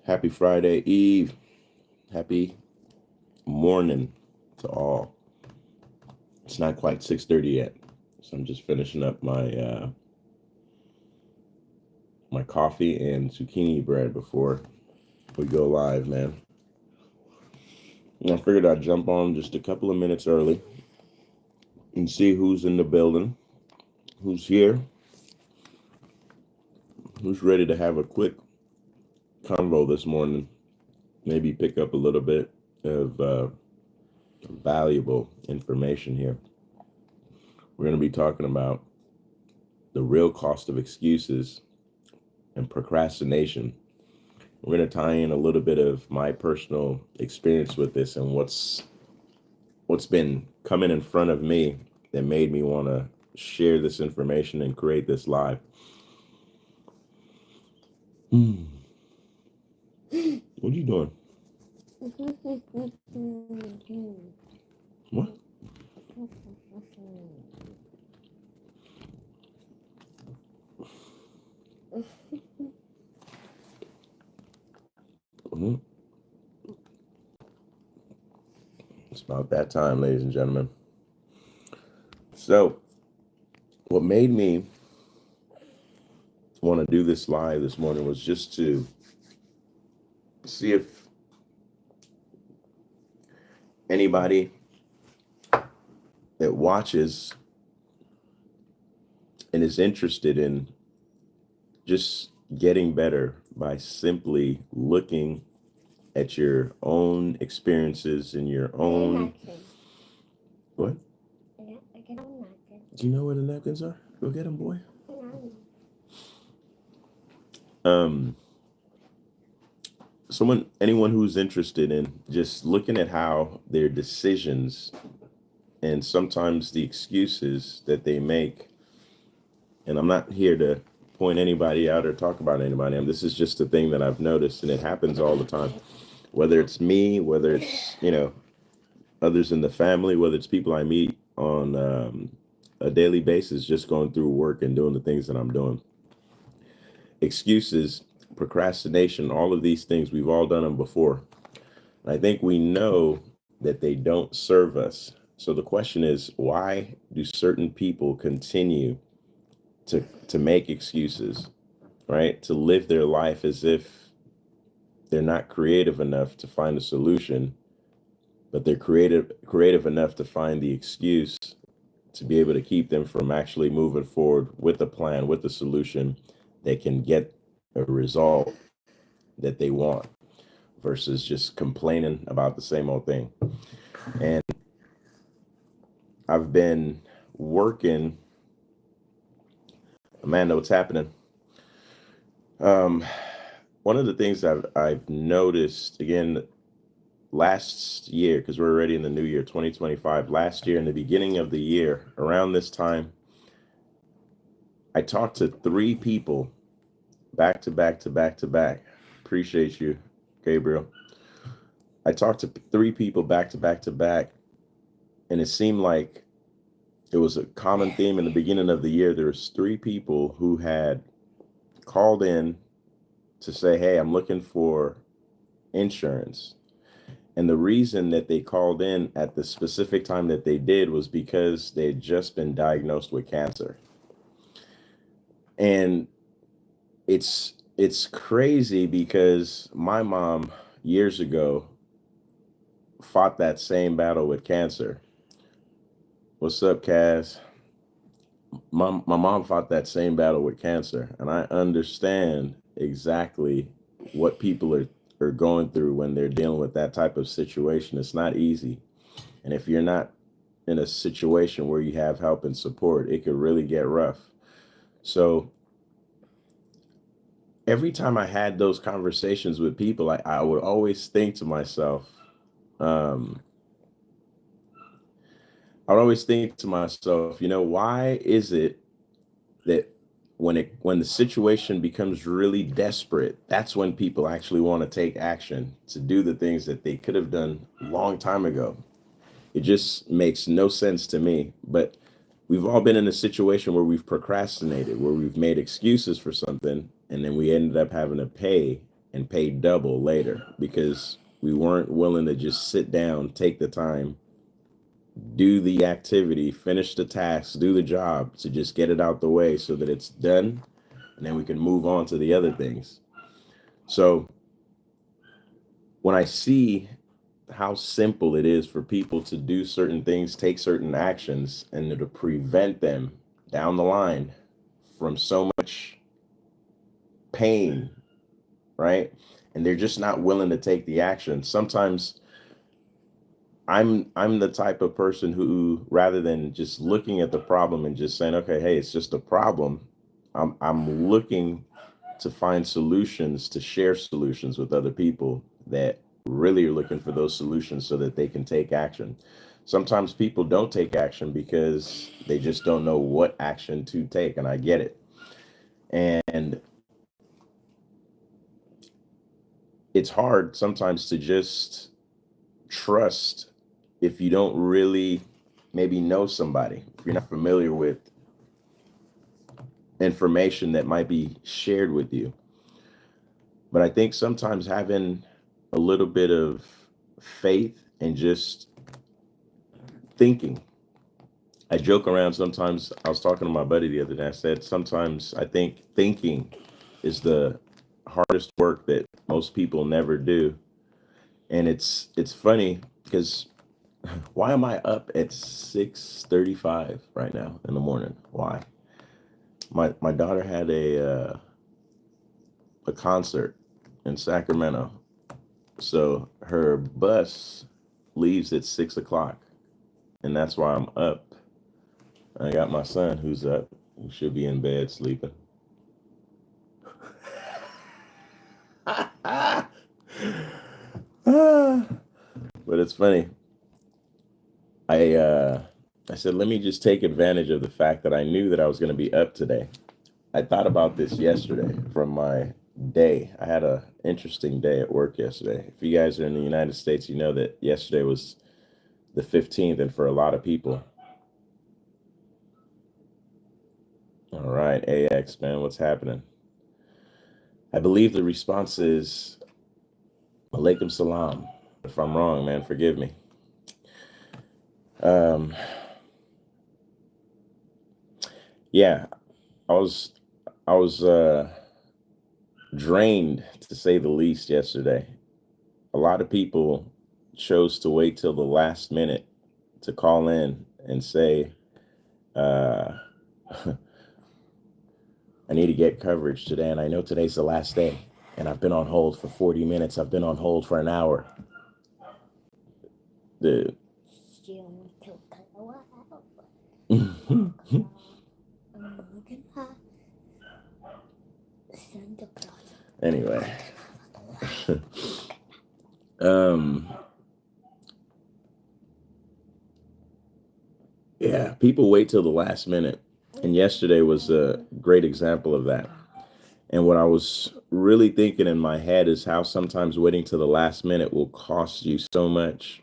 Happy Friday Eve. Happy morning to all. It's not quite 6:30 yet. So I'm just finishing up my coffee and zucchini bread before we go live, man. And I figured I'd jump on just a couple of minutes early and see who's in the building, who's here, who's ready to have a quick convo this morning. Maybe pick up a little bit of valuable information here. We're going to be talking about the real cost of excuses and procrastination. We're going to tie in a little bit of my personal experience with this and what's been coming in front of me that made me want to share this information and create this live. What are you doing? What? It's about that time, ladies and gentlemen. So, what made me want to do this live this morning was just to see if anybody that watches and is interested in just getting better by simply looking at your own experiences and your own. What? Do you know where the napkins are? Go get them, boy. Anyone who's interested in just looking at how their decisions and sometimes the excuses that they make, and I'm not here to point anybody out or talk about anybody. This is just a thing that I've noticed, and it happens all the time. Whether it's me, whether it's, others in the family, whether it's people I meet on a daily basis, just going through work and doing the things that I'm doing. Excuses, procrastination, all of these things, we've all done them before. I think we know that they don't serve us. So the question is, why do certain people continue to make excuses, right? To live their life as if they're not creative enough to find a solution, but they're creative enough to find the excuse to be able to keep them from actually moving forward with a plan, with a solution that can get a result that they want, versus just complaining about the same old thing. And I've been working. Amanda, what's happening? One of the things I've noticed, again, last year, because we're already in the new year, 2025, last year in the beginning of the year, around this time, I talked to 3 people back to back to back to back. Appreciate you, Gabriel. I talked to 3 people back to back to back, and it seemed like it was a common theme in the beginning of the year. There was 3 people who had called in to say, hey, I'm looking for insurance. And the reason that they called in at the specific time that they did was because they had just been diagnosed with cancer. And it's crazy because my mom years ago fought that same battle with cancer. What's up, Kaz? My mom fought that same battle with cancer, and I understand exactly what people are going through when they're dealing with that type of situation. It's not easy. And if you're not in a situation where you have help and support, it could really get rough. So every time I had those conversations with people, I would always think to myself, why is it that when the situation becomes really desperate, that's when people actually want to take action to do the things that they could have done a long time ago? It just makes no sense to me. But we've all been in a situation where we've procrastinated, where we've made excuses for something, and then we ended up having to pay and pay double later because we weren't willing to just sit down, take the time, do the activity, finish the task, do the job to just get it out the way so that it's done, and then we can move on to the other things. So when I see how simple it is for people to do certain things, take certain actions, and to prevent them down the line from so much pain, right? And they're just not willing to take the action. Sometimes I'm the type of person who, rather than just looking at the problem and just saying, okay, hey, it's just a problem, I'm looking to find solutions, to share solutions with other people that really are looking for those solutions so that they can take action. Sometimes people don't take action because they just don't know what action to take, and I get it. And it's hard sometimes to just trust if you don't really maybe know somebody, if you're not familiar with information that might be shared with you. But I think sometimes having a little bit of faith and just thinking. I joke around sometimes. I was talking to my buddy the other day. I said, sometimes I think thinking is the hardest work that most people never do. And it's funny because why am I up at 6:35 right now in the morning? Why? My daughter had a concert in Sacramento. So her bus leaves at 6 o'clock. And that's why I'm up. I got my son who's up. He should be in bed sleeping. But it's funny. I said, let me just take advantage of the fact that I knew that I was going to be up today. I thought about this yesterday from my day. I had an interesting day at work yesterday. If you guys are in the United States, you know that yesterday was the 15th, and for a lot of people. All right, AX, man, what's happening? I believe the response is Alaikum Salam. If I'm wrong, man, forgive me. Yeah, I was drained, to say the least, yesterday. A lot of people chose to wait till the last minute to call in and say, I need to get coverage today, and I know today's the last day, and I've been on hold for 40 minutes. I've been on hold for an hour. Dude. Anyway. Yeah, people wait till the last minute. And yesterday was a great example of that. And what I was really thinking in my head is how sometimes waiting till the last minute will cost you so much.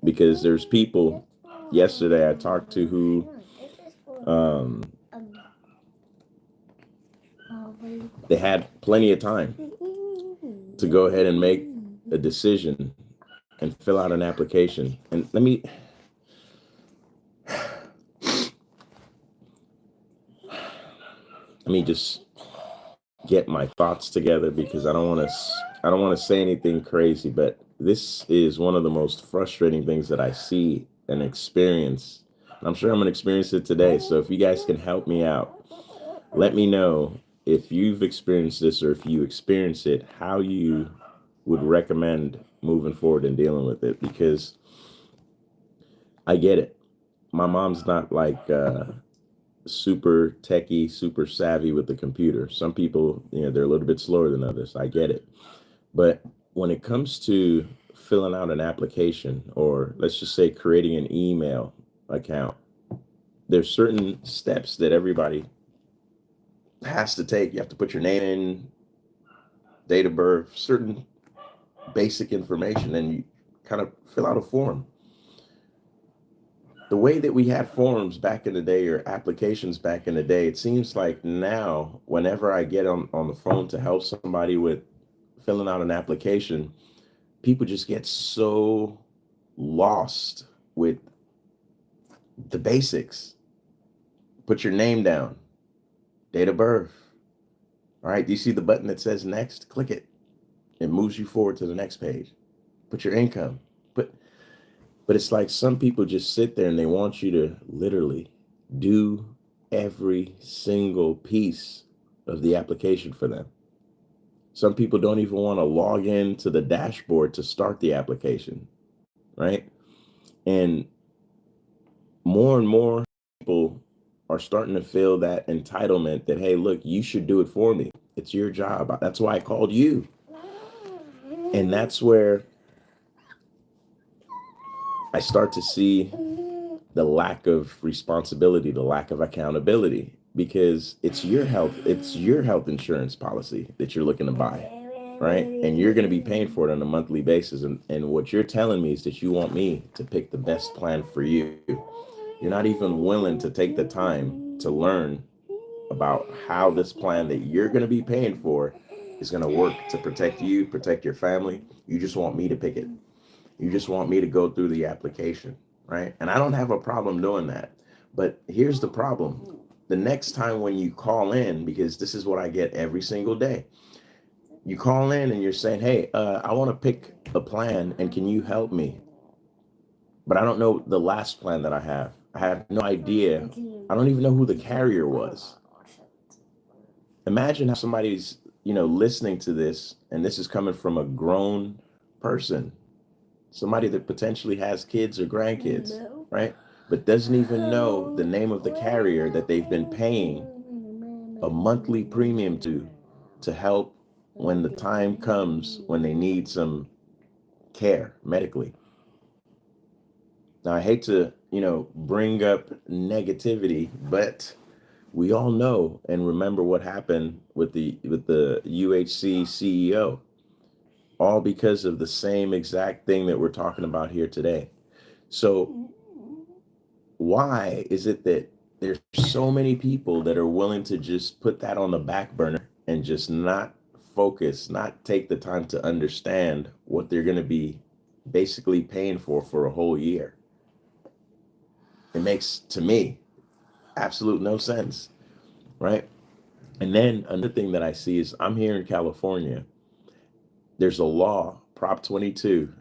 Because there's people yesterday I talked to who they had plenty of time to go ahead and make a decision and fill out an application. And let me just get my thoughts together, because I don't want to say anything crazy, but this is one of the most frustrating things that I see and experience. I'm sure I'm going to experience it today. So if you guys can help me out, let me know if you've experienced this, or if you experience it, how you would recommend moving forward and dealing with it, because I get it. My mom's not like super techie, super savvy with the computer. Some people, they're a little bit slower than others. I get it. But when it comes to filling out an application, or let's just say creating an email account, there's certain steps that everybody has to take. You have to put your name in, date of birth, certain basic information, and you kind of fill out a form. The way that we had forms back in the day, or applications back in the day, it seems like now, whenever I get on the phone to help somebody with filling out an application, people just get so lost with the basics. Put your name down, date of birth. All right, do you see the button that says next? Click it. It moves you forward to the next page. Put your income. But it's like some people just sit there and they want you to literally do every single piece of the application for them. Some people don't even want to log into the dashboard to start the application, right? And more people are starting to feel that entitlement that, hey, look, you should do it for me. It's your job. That's why I called you. And that's where I start to see the lack of responsibility, the lack of accountability, because it's your health insurance policy that you're looking to buy, right? And you're going to be paying for it on a monthly basis. And what you're telling me is that you want me to pick the best plan for you. You're not even willing to take the time to learn about how this plan that you're going to be paying for is going to work to protect you, protect your family. You just want me to pick it. You just want me to go through the application, right? And I don't have a problem doing that. But here's the problem. The next time when you call in, because this is what I get every single day, you call in and you're saying, hey, I want to pick a plan and can you help me? But I don't know the last plan that I have. I have no idea. I don't even know who the carrier was. Imagine how somebody's, listening to this, and this is coming from a grown person, somebody that potentially has kids or grandkids, right? But doesn't even know the name of the carrier that they've been paying a monthly premium to help when the time comes when they need some care medically. Now, I hate to, bring up negativity, but we all know and remember what happened with the UHC CEO, all because of the same exact thing that we're talking about here today. So why is it that there's so many people that are willing to just put that on the back burner and just not focus, not take the time to understand what they're going to be basically paying for a whole year? It makes, to me, absolute no sense, right? And then another thing that I see is I'm here in California. There's a law, Prop 22,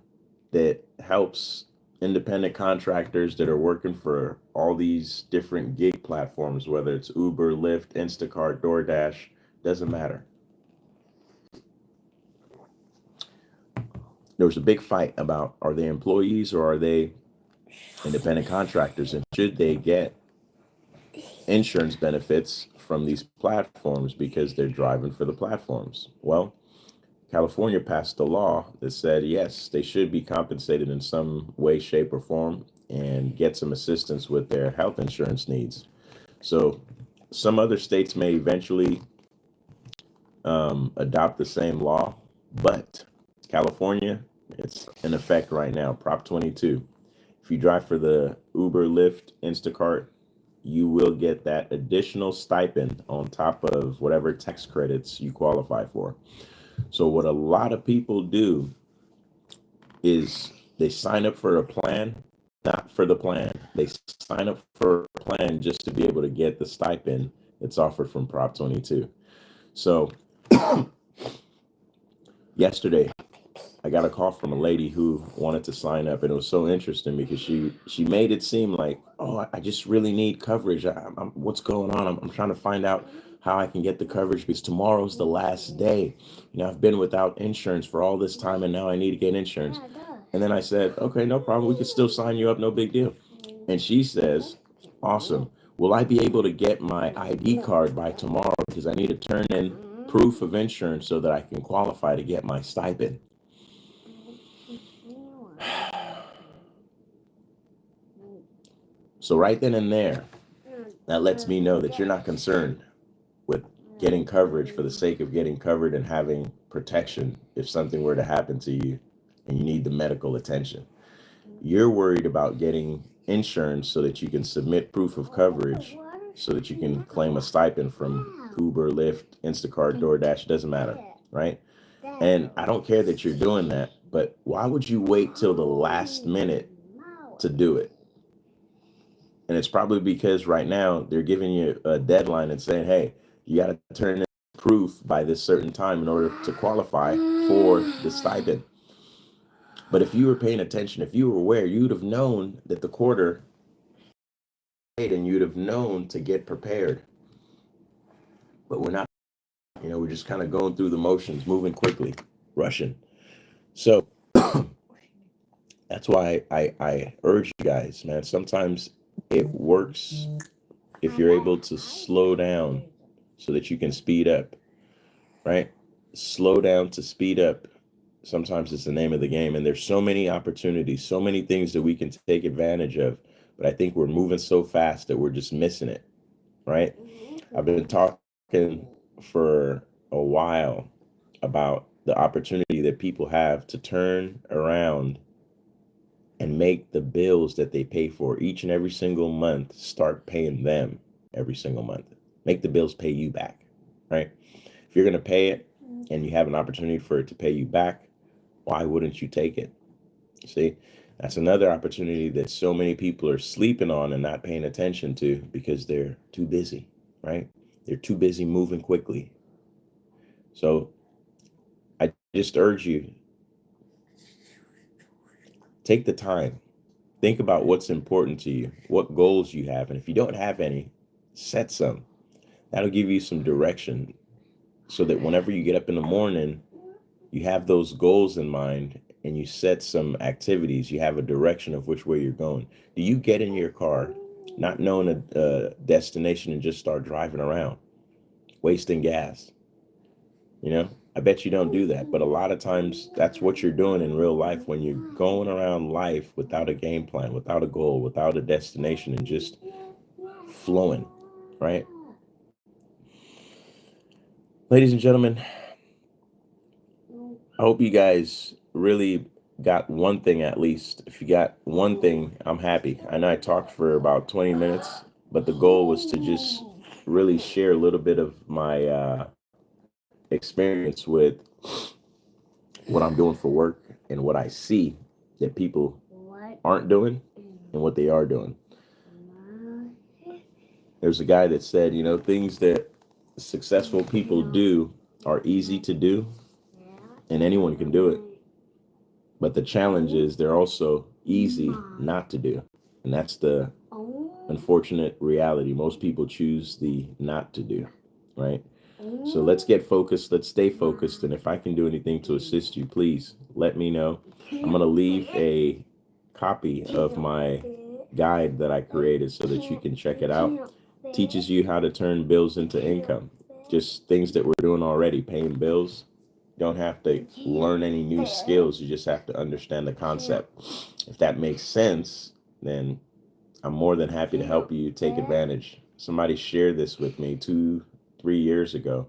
that helps independent contractors that are working for all these different gig platforms, whether it's Uber, Lyft, Instacart, DoorDash, doesn't matter. There was a big fight about, are they employees or are they independent contractors, and should they get insurance benefits from these platforms because they're driving for the platforms? Well, California passed a law that said, yes, they should be compensated in some way, shape, or form and get some assistance with their health insurance needs. So some other states may eventually adopt the same law, but California, it's in effect right now, Prop 22. If you drive for the Uber, Lyft, Instacart, you will get that additional stipend on top of whatever tax credits you qualify for. So what a lot of people do is they sign up for a plan, not for the plan. They sign up for a plan just to be able to get the stipend that's offered from Prop 22. So yesterday, I got a call from a lady who wanted to sign up, and it was so interesting because she made it seem like, oh, I just really need coverage. What's going on? I'm trying to find out how I can get the coverage because tomorrow's the last day. I've been without insurance for all this time, and now I need to get insurance. And then I said, okay, no problem. We can still sign you up. No big deal. And she says, awesome. Will I be able to get my ID card by tomorrow because I need to turn in proof of insurance so that I can qualify to get my stipend? So right then and there, that lets me know that you're not concerned with getting coverage for the sake of getting covered and having protection if something were to happen to you and you need the medical attention. You're worried about getting insurance so that you can submit proof of coverage so that you can claim a stipend from Uber, Lyft, Instacart, DoorDash, doesn't matter, right? And I don't care that you're doing that, but why would you wait till the last minute to do it? And it's probably because right now they're giving you a deadline and saying, hey, you got to turn in proof by this certain time in order to qualify for the stipend. But if you were paying attention, if you were aware, you'd have known that the quarter paid and you'd have known to get prepared. But we're not, we're just kind of going through the motions, moving quickly, rushing. So that's why I urge you guys, man. Sometimes it works if you're able to slow down so that you can speed up, right? Slow down to speed up. Sometimes it's the name of the game. And there's so many opportunities, so many things that we can take advantage of. But I think we're moving so fast that we're just missing it, right? I've been talking for a while about the opportunity that people have to turn around and make the bills that they pay for each and every single month start paying them every single month. Make the bills pay you back, right? If you're going to pay it and you have an opportunity for it to pay you back, why wouldn't you take it? See, that's another opportunity that so many people are sleeping on and not paying attention to because they're too busy, right? They're too busy moving quickly. So I just urge you, take the time. Think about what's important to you, what goals you have. And if you don't have any, set some. That'll give you some direction so that whenever you get up in the morning, you have those goals in mind and you set some activities. You have a direction of which way you're going. Do you get in your car not knowing a destination and just start driving around, wasting gas? I bet you don't do that. But a lot of times that's what you're doing in real life when you're going around life without a game plan, without a goal, without a destination, and just flowing, right? Ladies and gentlemen, I hope you guys really got one thing at least. If you got one thing, I'm happy. I know I talked for about 20 minutes, but the goal was to just really share a little bit of my experience with what I'm doing for work and what I see that people aren't doing and what they are doing. There's a guy that said, things that successful people do are easy to do and anyone can do it. But the challenge is they're also easy not to do. And that's the unfortunate reality. Most people choose the not to do, right? So let's get focused. Let's stay focused. And if I can do anything to assist you, please let me know. I'm going to leave a copy of my guide that I created so that you can check it out. Teaches you how to turn bills into income. Just things that we're doing already, paying bills. You don't have to learn any new skills. You just have to understand the concept. If that makes sense, then I'm more than happy to help you take advantage. Somebody shared this with me 2-3 years ago.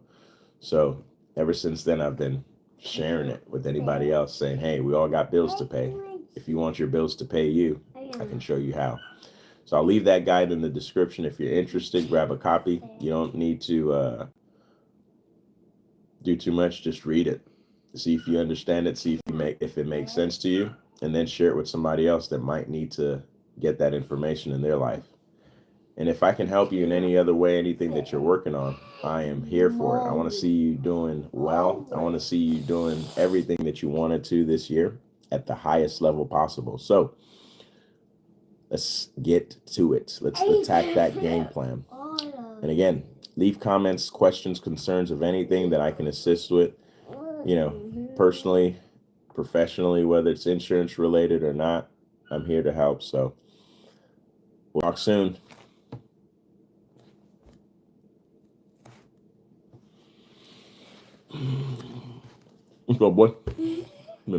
So ever since then, I've been sharing it with anybody else saying, hey, we all got bills to pay. If you want your bills to pay you, I can show you how. So I'll leave that guide in the description. If you're interested, grab a copy. You don't need to do too much. Just read it. See if you understand it. See if it makes sense to you, and then share it with somebody else that might need to get that information in their life. And if I can help you in any other way, anything that you're working on, I am here for it. I want to see you doing well. I want to see you doing everything that you wanted to this year at the highest level possible. So let's get to it. Let's attack that game plan. And again, leave comments, questions, concerns of anything that I can assist with, personally, professionally, whether it's insurance related or not. I'm here to help. So we'll talk soon. Let's go, boy.